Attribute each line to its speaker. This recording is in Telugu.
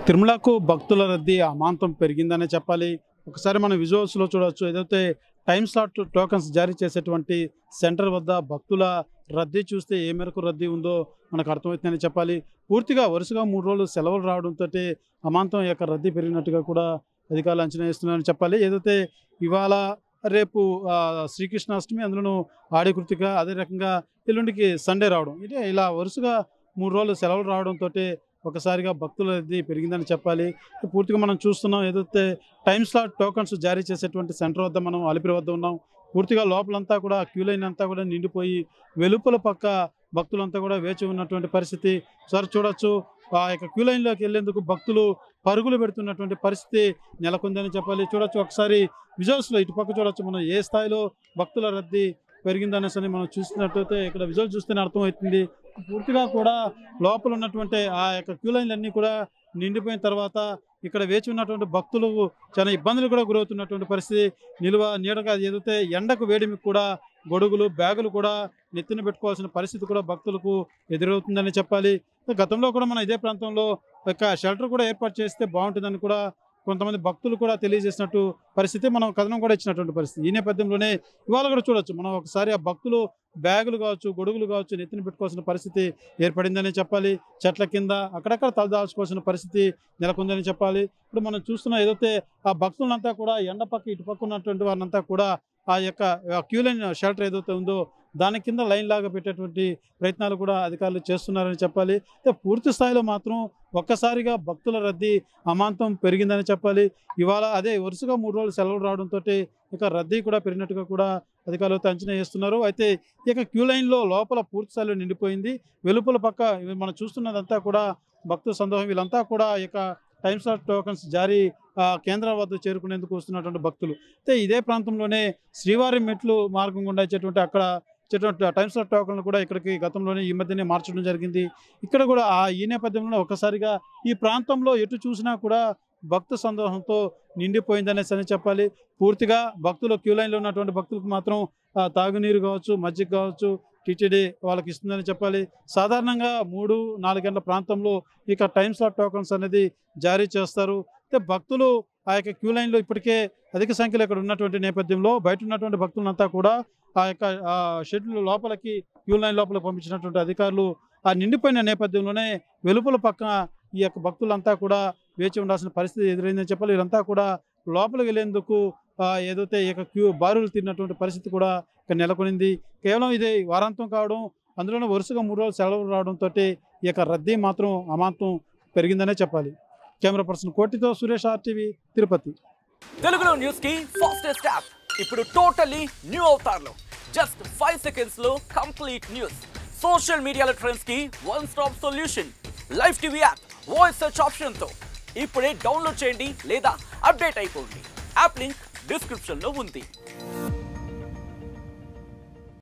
Speaker 1: తిరుమలకు భక్తుల రద్దీ అమాంతం పెరిగిందనే చెప్పాలి. ఒకసారి మనం విజువల్స్‌లో చూడొచ్చు. ఏదైతే టైమ్ స్లాట్ టోకెన్స్ జారీ చేసేటువంటి సెంటర్ వద్ద భక్తుల రద్దీ చూస్తే ఏ మేరకు రద్దీ ఉందో మనకు అర్థమవుతుందని చెప్పాలి. పూర్తిగా వరుసగా 3 రోజులు సెలవులు రావడంతోటి అమాంతం ఈ యొక్క రద్దీ పెరిగినట్టుగా కూడా అధికారులు అంచనా వేస్తున్నారని చెప్పాలి. ఏదైతే ఇవాళ, రేపు శ్రీకృష్ణాష్టమి, అందులోనూ ఆడి కృతిక, అదే రకంగా ఎల్లుండికి సండే రావడం. ఇదే ఇలా వరుసగా 3 రోజులు సెలవులు రావడంతోటి ఒకసారిగా భక్తుల రద్దీ పెరిగిందని చెప్పాలి. పూర్తిగా మనం చూస్తున్నాం. ఏదైతే టైమ్ స్లాట్ టోకెన్స్ జారీ చేసేటువంటి సెంటర్ వద్ద మనం అలిపిరి వద్ద ఉన్నాం. పూర్తిగా లోపలంతా కూడా క్యూ లైన్ అంతా కూడా నిండిపోయి వెలుపల పక్క భక్తులంతా కూడా వేచి ఉన్నటువంటి పరిస్థితి సార్ చూడొచ్చు. ఆ యొక్క క్యూ లైన్లోకి వెళ్ళేందుకు భక్తులు పరుగులు పెడుతున్నటువంటి పరిస్థితి నెలకొందని చెప్పాలి. చూడొచ్చు ఒకసారి విజువల్స్లో ఇటుపక్క చూడొచ్చు మనం ఏ స్థాయిలో భక్తుల రద్దీ పెరిగిందనేసి మనం చూస్తున్నట్టయితే ఇక్కడ విజువల్ చూస్తేనే అర్థమవుతుంది. పూర్తిగా కూడా లోపల ఉన్నటువంటి ఆ యొక్క క్యూ లైన్లన్నీ కూడా నిండిపోయిన తర్వాత ఇక్కడ వేచి ఉన్నటువంటి భక్తులు చాలా ఇబ్బందులు కూడా గురవుతున్నటువంటి పరిస్థితి. నీడగా ఏదైతే ఎండకు వేడిమికి కూడా గొడుగులు, బ్యాగులు కూడా నెత్తిన పెట్టుకోవాల్సిన పరిస్థితి కూడా భక్తులకు ఎదురవుతుందని చెప్పాలి. గతంలో కూడా మనం ఇదే ప్రాంతంలో ఒక షెల్టర్ కూడా ఏర్పాటు చేస్తే బాగుంటుందని కూడా కొంతమంది భక్తులు కూడా తెలియజేసినట్టు పరిస్థితి, మనం కథనం కూడా ఇచ్చినటువంటి పరిస్థితి. ఈ నేపథ్యంలోనే ఇవాళ కూడా చూడొచ్చు మనం ఒకసారి ఆ భక్తులు బ్యాగులు కావచ్చు, గొడుగులు కావచ్చు నెత్తిన పెట్టుకోవాల్సిన పరిస్థితి ఏర్పడిందని చెప్పాలి. చెట్ల కింద అక్కడక్కడ తలదాల్చుకోవాల్సిన పరిస్థితి నెలకొందని చెప్పాలి. ఇప్పుడు మనం చూస్తున్న ఏదైతే ఆ భక్తులంతా కూడా ఎండ పక్క ఇటుపక్క ఉన్నటువంటి వారినంతా కూడా ఆ యొక్క క్యూ లైన్ షెల్టర్ ఏదైతే ఉందో దాని కింద లైన్ లాగా పెట్టేటువంటి ప్రయత్నాలు కూడా అధికారులు చేస్తున్నారని చెప్పాలి. పూర్తి స్థాయిలో మాత్రం ఒక్కసారిగా భక్తుల రద్దీ అమాంతం పెరిగిందని చెప్పాలి. ఇవాళ అదే వరుసగా 3 రోజులు సెలవులు రావడంతో ఇక రద్దీ కూడా పెరిగినట్టుగా కూడా అధికారులు అంచనా వేస్తున్నారు. అయితే ఇక క్యూ లైన్లో లోపల పూర్తి స్థాయిలో నిండిపోయింది. వెలుపల పక్క మనం చూస్తున్నదంతా కూడా భక్తుల సందోహం. వీళ్ళంతా కూడా ఇక టైమ్ స్లాట్ టోకెన్స్ జారీ కేంద్రాల వద్ద చేరుకునేందుకు వస్తున్నటువంటి భక్తులు. అయితే ఇదే ప్రాంతంలోనే శ్రీవారి మెట్లు మార్గం గుండా ఇచ్చేటువంటి అక్కడ టైమ్ స్లాట్ టోకెన్లు కూడా ఇక్కడికి గతంలోనే ఈ మధ్యనే మార్చడం జరిగింది. ఇక్కడ కూడా ఈ నేపథ్యంలో ఒక్కసారిగా ఈ ప్రాంతంలో ఎటు చూసినా కూడా భక్త సందోహంతో నిండిపోయిందనేసి అని చెప్పాలి. పూర్తిగా భక్తులు క్యూ లైన్లో ఉన్నటువంటి భక్తులకు మాత్రం తాగునీరు కావచ్చు, మజ్జిగ కావచ్చు టీటీడీ వాళ్ళకి ఇస్తుందని చెప్పాలి. సాధారణంగా 3-4 గంటల ప్రాంతంలో ఇక టైమ్ స్లాట్ టోకెన్స్ అనేది జారీ చేస్తారు. అయితే భక్తులు ఆ యొక్క క్యూ లైన్లో ఇప్పటికే అధిక సంఖ్యలో ఇక్కడ ఉన్నటువంటి నేపథ్యంలో బయట ఉన్నటువంటి భక్తులంతా కూడా ఆ యొక్క షెడ్యూల్ లోపలికి క్యూ లైన్ లోపలికి పంపించినటువంటి అధికారులు ఆ నిండిపోయిన నేపథ్యంలోనే వెలుపల పక్కన ఈ యొక్క భక్తులంతా కూడా వేచి ఉండాల్సిన పరిస్థితి ఎదురైందని చెప్పాలి. వీళ్ళంతా కూడా లోపలికి వెళ్ళేందుకు ఏదైతే ఈ యొక్క బారులు తిన్నటువంటి పరిస్థితి కూడా ఇక్కడ నెలకొనింది. కేవలం ఇదే వారాంతం కావడం, అందులోనే వరుసగా 3 రోజులు సెలవులు రావడంతో ఈ యొక్క రద్దీ మాత్రం అమాంతం పెరిగిందనే చెప్పాలి. కెమెరా పర్సన్ కోటితో సురేష్, RTV, తిరుపతి.
Speaker 2: తెలుగులో న్యూస్ కి ఫాస్టెస్ట్ యాప్ ఇప్పుడు టోటల్లీ న్యూ అవతార్లో జస్ట్ 5 seconds లో కంప్లీట్ న్యూస్. సోషల్ మీడియాలో ట్రెండ్స్ కి one stop solution. Live TV app voice search option తో ఇప్పుడే డౌన్లోడ్ చేయండి లేదా అప్డేట్ అయిపోండి. యాప్ లింక్ డిస్క్రిప్షన్ లో ఉంది.